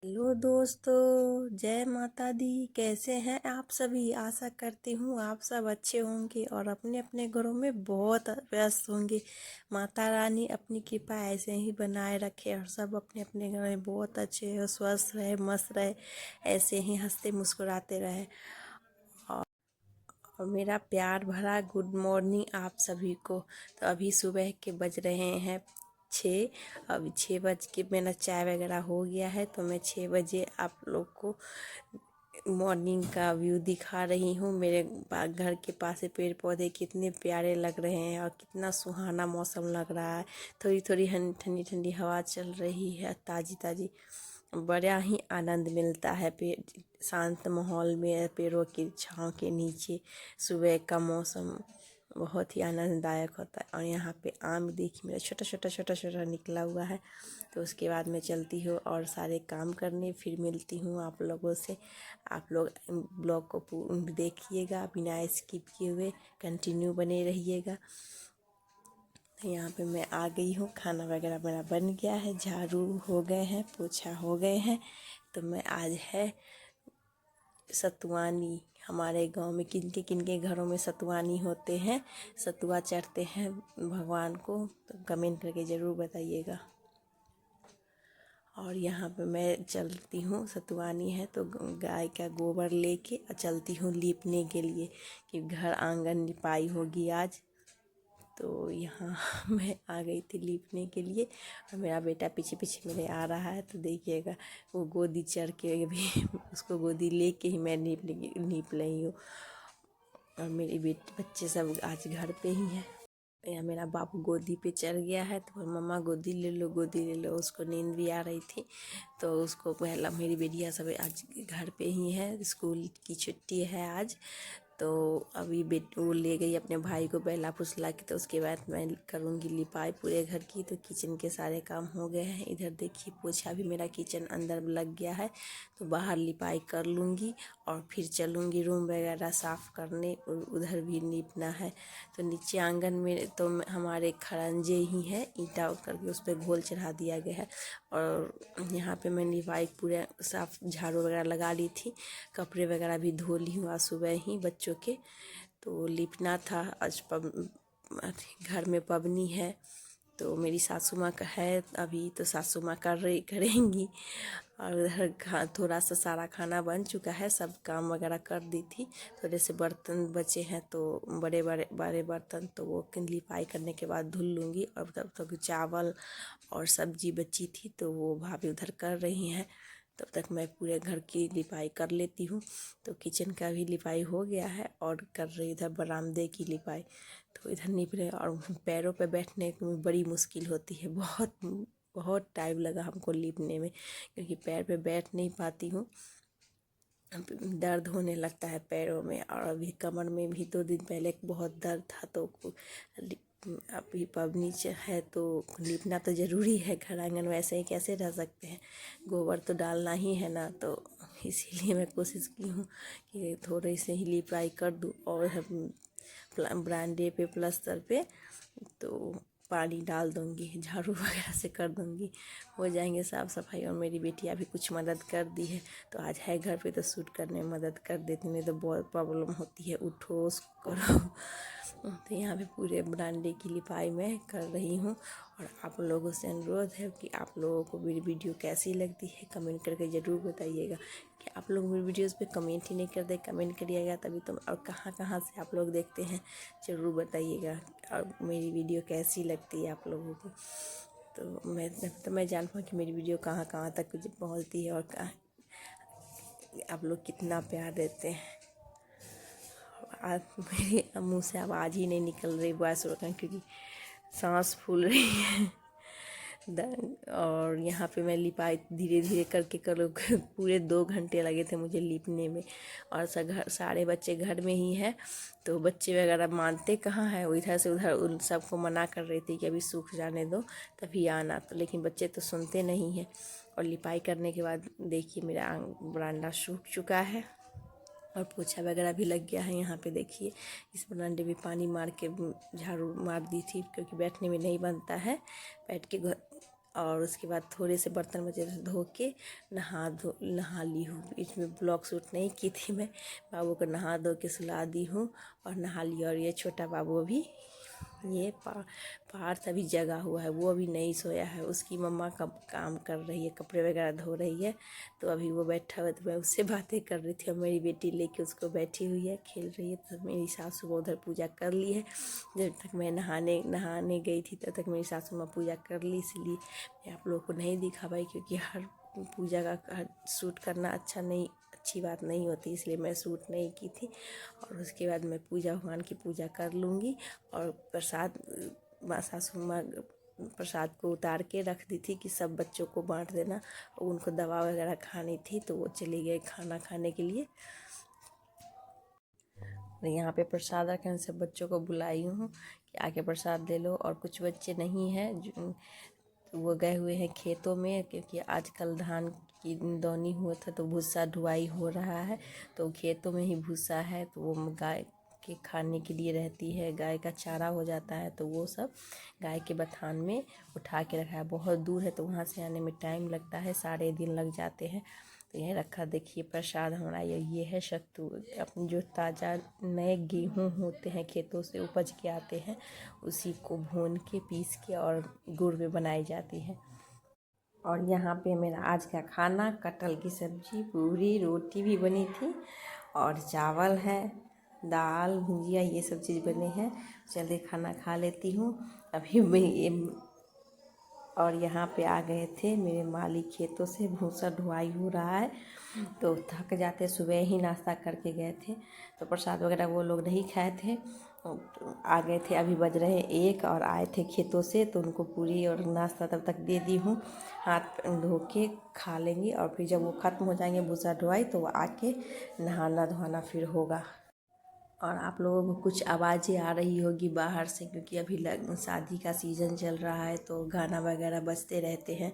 Hello दोस्तों, जय माता दी। कैसे हैं आप सभी? आशा करती हूँ आप सब अच्छे होंगे और अपने अपने घरों में बहुत व्यस्त होंगे। माता रानी अपनी कृपा ऐसे ही बनाए रखे और सब अपने अपने घर में बहुत अच्छे हो, स्वस्थ रहे, मस्त रहे, ऐसे ही हंसते मुस्कुराते रहे। और मेरा प्यार भरा गुड मॉर्निंग आप सभी को। तो अभी सुबह के बज रहे हैं 6। अभी 6 बज के मेरा चाय वगैरह हो गया है, तो मैं 6 बजे आप लोग को मॉर्निंग का व्यू दिखा रही हूँ। मेरे घर के पास से पेड़ पौधे कितने प्यारे लग रहे हैं और कितना सुहाना मौसम लग रहा है। थोड़ी थोड़ी ठंडी ठंडी हवा चल रही है, ताज़ी ताज़ी। बड़ा ही आनंद मिलता है शांत माहौल में, पेड़ों की छाँव के नीचे सुबह का मौसम बहुत ही आनंददायक होता है। और यहाँ पे आम देखिए मेरा छोटा छोटा छोटा छोटा निकला हुआ है। तो उसके बाद मैं चलती हूँ और सारे काम करने, फिर मिलती हूँ आप लोगों से। आप लोग ब्लॉग को देखिएगा, बिना स्किप किए हुए कंटिन्यू बने रहिएगा। यहाँ पे मैं आ गई हूँ, खाना वगैरह मेरा बन गया है, झाड़ू हो गए हैं, पोछा हो गए हैं। तो मैं आज है सतुआनी। हमारे गांव में किनके किनके घरों में सतुआनी होते हैं, सतुआ चढ़ते हैं भगवान को, तो कमेंट करके ज़रूर बताइएगा। और यहाँ पे मैं चलती हूँ, सतुआनी है तो गाय का गोबर लेके चलती हूँ लीपने के लिए कि घर आंगन लिपाई होगी आज। तो यहाँ मैं आ गई थी लीपने के लिए और मेरा बेटा पीछे पीछे मेरे आ रहा है। तो देखिएगा वो गोदी चढ़ के अभी उसको गोदी लेके ही मैं लीप रही हूँ। और मेरे बच्चे सब आज घर पे ही हैं। या मेरा बाबू गोदी पे चढ़ गया है, तो मम्मा गोदी ले लो, गोदी ले लो। उसको नींद भी आ रही थी, तो उसको पहला मेरी बेटियाँ सब आज घर पे ही है, स्कूल की छुट्टी है आज। तो अभी वो ले गई अपने भाई को बहला फुसला के, तो उसके बाद मैं करूँगी लिपाई पूरे घर की। तो किचन के सारे काम हो गए हैं। इधर देखिए पोछा भी मेरा किचन अंदर लग गया है, तो बाहर लिपाई कर लूँगी और फिर चलूँगी रूम वगैरह साफ़ करने, उधर भी लीपना है। तो नीचे आंगन में तो हमारे खरंजे ही हैं, ईंटा करके उस पर घोल चढ़ा दिया गया है। और यहाँ पे मैं लिपाई पूरे साफ झाड़ू वगैरह लगा ली थी, कपड़े वगैरह भी धो ली हूँ आज सुबह ही बच्चों के। तो लिपना था आज घर में पबनी है, तो मेरी सासू माँ का है अभी, तो सासू माँ करेंगी। और उधर थोड़ा सा सारा खाना बन चुका है, सब काम वगैरह कर दी थी। थोड़े से बर्तन बचे हैं, तो बड़े बड़े बड़े बर्तन तो वो लिपाई करने के बाद धुल लूँगी। और तब तक चावल और सब्जी बची थी, तो वो भाभी उधर कर रही हैं। तब तक मैं पूरे घर की लिपाई कर लेती हूँ। तो किचन का भी लिपाई हो गया है और कर रही इधर बरामदे की लिपाई। तो इधर निप रहे। और पैरों पे बैठने में बड़ी मुश्किल होती है, बहुत बहुत टाइम लगा हमको लिपने में, क्योंकि पैर पे बैठ नहीं पाती हूँ, दर्द होने लगता है पैरों में। और अभी कमर में भी 2 दिन पहले बहुत दर्द था। तो अभी पबनी है तो लिपना तो ज़रूरी है, घर आंगन वैसे ही कैसे रह सकते हैं, गोबर तो डालना ही है ना। तो इसीलिए मैं कोशिश की हूँ कि थोड़े से ही लिपाई कर दूँ। और बरामदे पे प्लस्तर पे तो पानी डाल दूँगी, झाड़ू वगैरह से कर दूँगी, हो जाएंगे साफ़ सफाई। और मेरी बेटियाँ भी कुछ मदद कर दी है, तो आज है घर पे तो शूट करने में मदद कर देती, नहीं तो बहुत प्रॉब्लम होती है, उठो करो। तो यहाँ पे पूरे बरामदे की लिपाई मैं कर रही हूँ। और आप लोगों से अनुरोध है कि आप लोगों को मेरी वीडियो कैसी लगती है कमेंट करके ज़रूर बताइएगा। कि आप लोग मेरी वीडियोस पे कमेंट ही नहीं करते, कमेंट करिएगा तभी तो। और कहाँ कहाँ से आप लोग देखते हैं ज़रूर बताइएगा, और मेरी वीडियो कैसी लगती है आप लोगों को। तो मैं जान पाऊँ कि मेरी वीडियो कहाँ कहाँ तक पहुँचती है, और आप लोग कितना प्यार देते हैं। आज मेरे मुँह से आवाज़ ही नहीं निकल रही वॉइस ओवर, क्योंकि सांस फूल रही है। और यहाँ पे मैं लिपाई धीरे धीरे करके पूरे 2 घंटे लगे थे मुझे लिपने में। और सारे बच्चे घर में ही हैं, तो बच्चे वगैरह मानते कहाँ हैं, वो इधर से उधर उन सबको मना कर रही थी कि अभी सूख जाने दो तभी आना। तो लेकिन बच्चे तो सुनते नहीं हैं। और लिपाई करने के बाद देखिए मेरा बरामदा सूख चुका है और पोछा वगैरह भी लग गया है। यहाँ पे देखिए इस बरामदे में पानी मार के झाड़ू मार दी थी, क्योंकि बैठने में नहीं बनता है, बैठ के और उसके बाद थोड़े से बर्तन बचे थे धो के नहा ली हूँ। इसमें ब्लॉग शूट नहीं की थी मैं। बाबू को नहा धो के सुला दी हूँ और नहा लिया। और ये छोटा बाबू अभी ये पार्थ अभी जगा हुआ है, वो अभी नहीं सोया है। उसकी मम्मा का काम कर रही है, कपड़े वगैरह धो रही है। तो अभी वो बैठा हुआ है, तो मैं उससे बातें कर रही थी और मेरी बेटी लेके उसको बैठी हुई है, खेल रही है। तो मेरी सासू वो उधर पूजा कर ली है। जब तक मैं नहाने गई थी तब तक मेरी सासू माँ पूजा कर ली। इसलिए मैं आप लोगों को नहीं दिखा पाई, क्योंकि हर पूजा का शूट करना अच्छी बात नहीं होती, इसलिए मैं शूट नहीं की थी। और उसके बाद मैं भगवान की पूजा कर लूँगी। और प्रसाद सासू माँ प्रसाद को उतार के रख दी थी कि सब बच्चों को बांट देना। और उनको दवा वगैरह खानी थी तो वो चले गए खाना खाने के लिए। यहाँ पे प्रसाद रखे, सब बच्चों को बुलाई हूँ कि आके प्रसाद ले लो। और कुछ बच्चे नहीं हैं जो वो गए हुए हैं खेतों में, क्योंकि आजकल धान की दौनी हुआ था तो भूसा ढुआई हो रहा है। तो खेतों में ही भूसा है, तो वो गाय के खाने के लिए रहती है, गाय का चारा हो जाता है। तो वो सब गाय के बथान में उठा के रखा है। बहुत दूर है तो वहाँ से आने में टाइम लगता है, सारे दिन लग जाते हैं। तो यही रखा। देखिए प्रसाद हमारा ये है सत्तू, अपने जो ताज़ा नए गेहूँ होते हैं खेतों से उपज के आते हैं, उसी को भून के पीस के और गुड़ में बनाई जाती है। और यहाँ पे मेरा आज का खाना कटहल की सब्जी, पूरी, रोटी भी बनी थी और चावल है, दाल भुजिया ये सब चीज़ बने हैं। जल्दी खाना खा लेती हूँ अभी मैं। और यहाँ पे आ गए थे मेरे मालिक खेतों से, भूसा ढुआई हो रहा है तो थक जाते, सुबह ही नाश्ता करके गए थे। तो प्रसाद वगैरह वो लोग नहीं खाए थे, तो आ गए थे। अभी बज रहे 1 और आए थे खेतों से, तो उनको पूरी और नाश्ता तब तक दे दी हूँ। हाथ धो के खा लेंगी और फिर जब वो ख़त्म हो जाएंगे भूसा ढुआई तो वो आके नहाना धोना फिर होगा। और आप लोगों को कुछ आवाज़ें आ रही होगी बाहर से, क्योंकि अभी शादी का सीज़न चल रहा है तो गाना वगैरह बजते रहते हैं।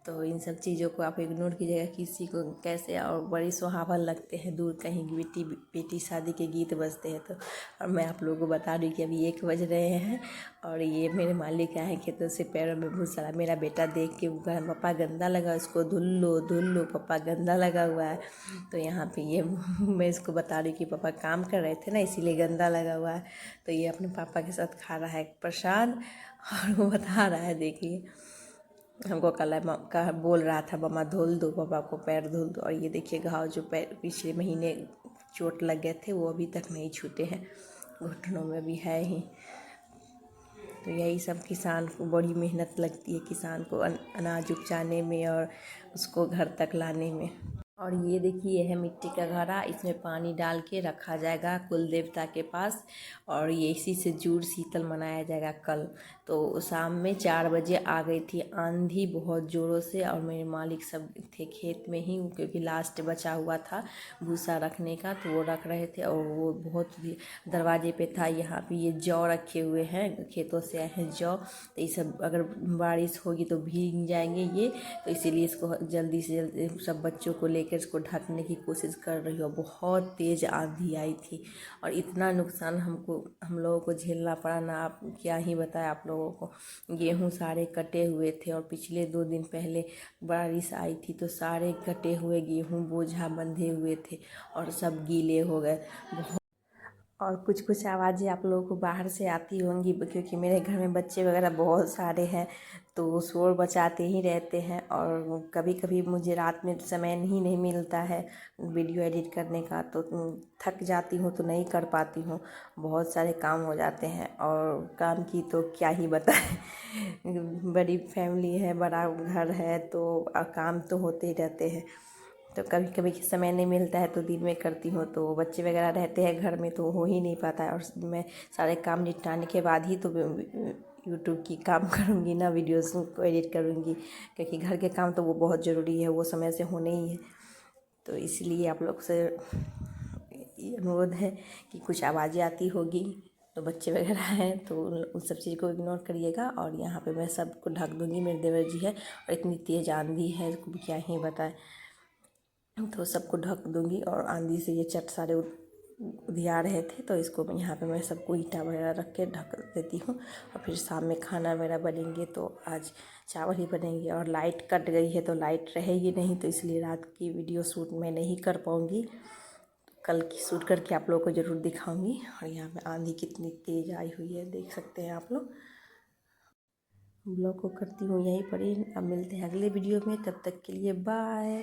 तो इन सब चीज़ों को आप इग्नोर कीजिएगा। किसी को कैसे और बड़ी सुहावन लगते हैं, दूर कहीं बेटी शादी के गीत बजते हैं तो। और मैं आप लोगों को बता रही कि अभी 1 बज रहे हैं और ये मेरे मालिक आए हैं खेतों से, पैरों में भूसा। मेरा बेटा देख के पापा गंदा लगा, उसको धुल लो पापा गंदा लगा हुआ है। तो यहाँ पे ये मैं इसको बता रही कि पापा काम कर रहे थे ना, इसीलिए गंदा लगा हुआ है। तो ये अपने पापा के साथ खा रहा है प्रसाद और वो बता रहा है, देखिए हमको कल बोल रहा था मम्मा धुल दो पापा को, पैर धुल दो। और ये देखिए घाव जो पैर पिछले महीने चोट लग गए थे वो अभी तक नहीं छूटे हैं, घुटनों में भी है ही। तो यही सब किसान को बड़ी मेहनत लगती है, किसान को अनाज उपजाने में और उसको घर तक लाने में। और ये देखिए ये है मिट्टी का घड़ा, इसमें पानी डाल के रखा जाएगा कुल देवता के पास। और ये इसी से जुड़ शीतल मनाया जाएगा कल। तो शाम में 4 बजे आ गई थी आंधी बहुत ज़ोरों से, और मेरे मालिक सब थे खेत में ही, क्योंकि लास्ट बचा हुआ था भूसा रखने का तो वो रख रहे थे। और वो बहुत दरवाजे पे था। यहाँ पे ये जौ रखे हुए हैं, खेतों से आए हैं जौ, तो ये सब अगर बारिश होगी तो भीग जाएंगे ये। तो इसीलिए इसको जल्दी से जल्दी सब बच्चों को लेकर इसको ढकने की कोशिश कर रही हूँ। बहुत तेज़ आंधी आई थी और इतना नुकसान हम लोगों को झेलना पड़ा ना, आप क्या ही बताएं आप लोगों को। गेहूँ सारे कटे हुए थे और पिछले 2 दिन पहले बारिश आई थी तो सारे कटे हुए गेहूँ बोझा बंधे हुए थे और सब गीले हो गए। और कुछ कुछ आवाज़ें आप लोगों को बाहर से आती होंगी, क्योंकि मेरे घर में बच्चे वगैरह बहुत सारे हैं तो वो शोर मचाते ही रहते हैं। और कभी कभी मुझे रात में समय नहीं मिलता है वीडियो एडिट करने का, तो थक जाती हूँ तो नहीं कर पाती हूँ, बहुत सारे काम हो जाते हैं। और काम की तो क्या ही बताएं बड़ी फैमिली है, बड़ा घर है, तो काम तो होते ही रहते हैं। तो कभी कभी समय नहीं मिलता है तो दिन में करती हूँ, तो बच्चे वगैरह रहते हैं घर में तो हो ही नहीं पाता है। और मैं सारे काम निपटाने के बाद ही तो यूट्यूब की काम करूँगी ना, वीडियोस को एडिट करूँगी, क्योंकि घर के काम तो वो बहुत ज़रूरी है, वो समय से होने ही है। तो इसलिए आप लोग से अनुरोध है कि कुछ आवाज़ें आती होगी तो बच्चे वगैरह हैं तो उन सब चीज़ को इग्नोर करिएगा। और यहाँ पे मैं सबको ढक दूँगी, मेरे देवर जी है और इतनी तेज़ आंधी है क्या ही बताएं, तो सबको ढक दूँगी। और आंधी से ये चट सारे उधिया रहे थे, तो इसको यहाँ पे मैं सबको ईंटा वगैरह रख के ढक देती हूँ। और फिर शाम में खाना वगैरह बनेंगे, तो आज चावल ही बनेंगे। और लाइट कट गई है तो लाइट रहेगी नहीं, तो इसलिए रात की वीडियो शूट मैं नहीं कर पाऊँगी। कल की शूट करके आप लोगों को ज़रूर दिखाऊंगी। और यहाँ पे आंधी कितनी तेज़ आई हुई है, देख सकते हैं आप लोग। ब्लॉग को करती हूँ यहीं पर ही, अब मिलते हैं अगले वीडियो में, तब तक के लिए बाय।